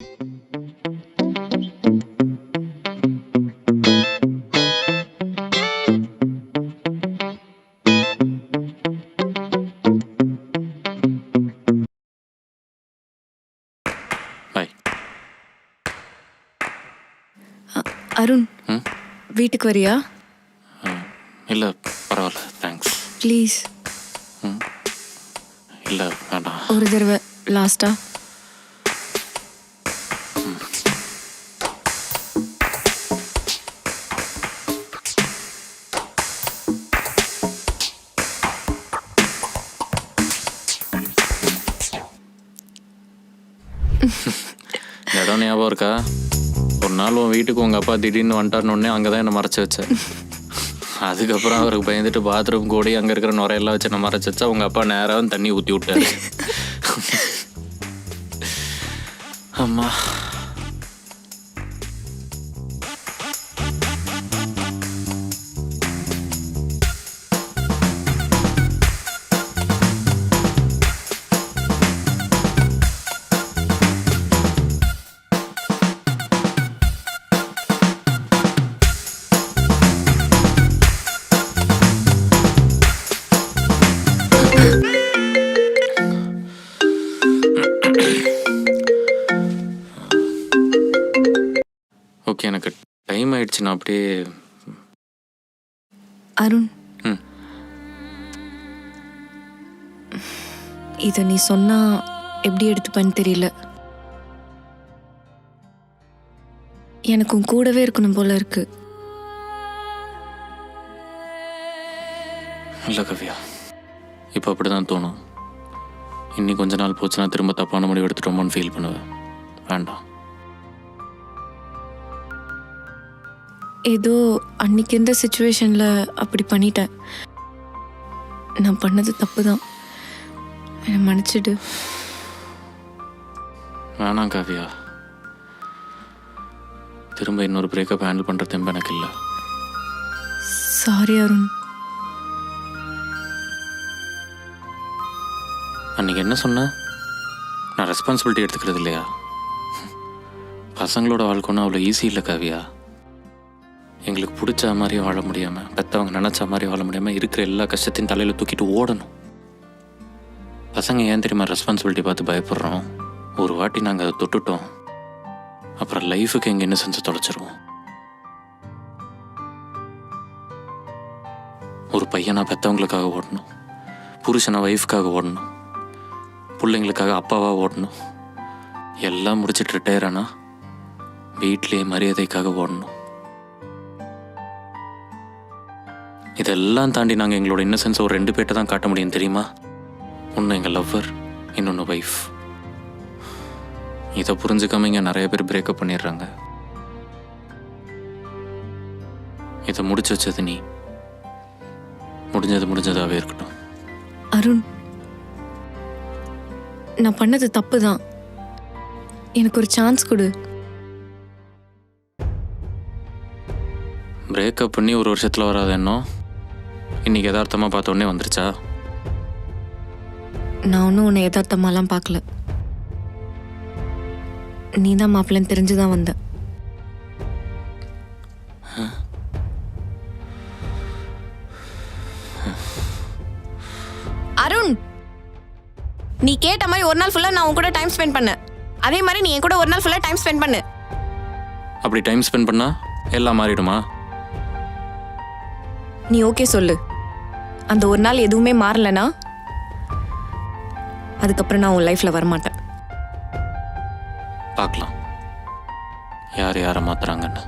பாய். அருண், வீட்டுக்கு வரியா? இல்லை பரவாயில்ல, தேங்க்ஸ். ப்ளீஸ். இல்லை வேண்டாம். ஒரு தடவை லாஸ்டா. இடம் ஞாபகம் இருக்கா? ஒரு நாள் உன் வீட்டுக்கு உங்கள் அப்பா திடீர்னு வந்துட்டாருன்னு அங்கே தான் என்னை மறைச்சி வச்சேன். அதுக்கப்புறம் அவருக்கு பயந்துட்டு பாத்ரூம் கூடி அங்கே இருக்கிற நுரையெல்லாம் வச்சு என்ன மறைச்சி வச்சா உங்கள் அப்பா நேராக தண்ணி ஊற்றி விட்டாரு. அம்மா ஓகே, எனக்கு டைம் ஆயிடுச்சு. நான் அப்படியே அருண், இதை நீ சொன்னா எப்படி எடுத்துப்பேன்னு தெரியல. எனக்கு உன் கூடவே இருக்கணும் போல இருக்கு. இல்லை கவ்யா, இப்போ அப்படி தான் தோணும். இன்னும் கொஞ்ச நாள் போச்சுன்னா திரும்ப தப்பான முடிவு எடுத்துட்டோமோன்னு ஃபீல் பண்ணுவேன். வேண்டாம். ஏதோ அன்னைக்கு இருந்த சுச்சுவேஷனில் அப்படி பண்ணிட்டேன். நான் பண்ணது தப்பு தான், என்னை மன்னிச்சிடு. வேணாம் காவியா, திரும்ப இன்னொரு பிரேக்கப் ஹேண்டில் பண்ணுற தெம்பு எனக்கு இல்லை. சாரி அருண். அன்றைக்கி என்ன சொன்ன? நான் ரெஸ்பான்சிபிலிட்டி எடுத்துக்கிறது இல்லையா? பசங்களோட வாழ்க்கைன்னு அவ்வளோ ஈஸி இல்லை காவியா. எங்களுக்கு பிடிச்ச மாதிரி வாழ முடியாமல், பெற்றவங்க நினச்ச மாதிரி வாழ முடியாமல் இருக்கிற எல்லா கஷ்டத்தையும் தலையில் தூக்கிட்டு ஓடணும். பசங்க ஏன் தெரியுமா ரெஸ்பான்சிபிலிட்டி பார்த்து பயப்படுறோம்? ஒரு வாட்டி நாங்கள் அதை தொட்டுட்டோம், அப்புறம் லைஃபுக்கு எங்கள் இன்னசென்ஸை தொலைச்சிருவோம். ஒரு பையனா பெற்றவங்களுக்காக ஓடணும், புருஷனை ஒய்ஃப்காக ஓடணும், பிள்ளைங்களுக்காக அப்பாவாக ஓடணும். எல்லாம் முடிச்சுட்டு ரிட்டையர் ஆனால் வீட்டிலேயே மரியாதைக்காக ஓடணும். இதெல்லாம் தாண்டி நாங்கள் எங்களோட இன்னசென்ஸை ஒரு 2 பேர்ட்ட தான் காட்ட முடியும் தெரியுமா? ஒன்று எங்கள் லவ்வர், இன்னொன்று ஒய்ஃப். இதை புரிஞ்சுக்காம இங்கே நிறைய பேர் பிரேக்கப் பண்ணிடுறாங்க. இதை முடிச்சு வச்சது நீ. முடிஞ்சதாகவே இருக்கட்டும். அருண், நான் பண்ணது தப்பு தான். எனக்கு ஒரு சான்ஸ் கொடு. பிரேக்கப் பண்ணி 1 வருஷத்தில் வராத எண்ணம் இன்னைக்கு யதார்த்தமாக பார்த்த உடனே வந்துருச்சா? நான் ஒன்றும் உன்னை யதார்த்தமாலாம் பார்க்கல. நீ தான் மாப்பிள்ளைன்னு தெரிஞ்சுதான் வந்த. அருண், நீ கேட்ட மாதிரி ஒரு நாள் ஃபுல்லாக நான் உன் கூட டைம் ஸ்பெண்ட் பண்ணேன். அதே மாதிரி நீ என் கூட ஒரு நாள் ஃபுல்லாக டைம் ஸ்பெண்ட் பண்ணு. அப்படி டைம் ஸ்பெண்ட் பண்ணா எல்லாம் மாறிடுமா? நீ ஓகே சொல்லு. அந்த ஒரு நாள் எதுவுமே மாறலனா அதுக்கப்புறம் நான் உன் லைஃப்ல வரமாட்டேன். பார்க்கலாம் யார் யாரை மாத்துறாங்கன்னு.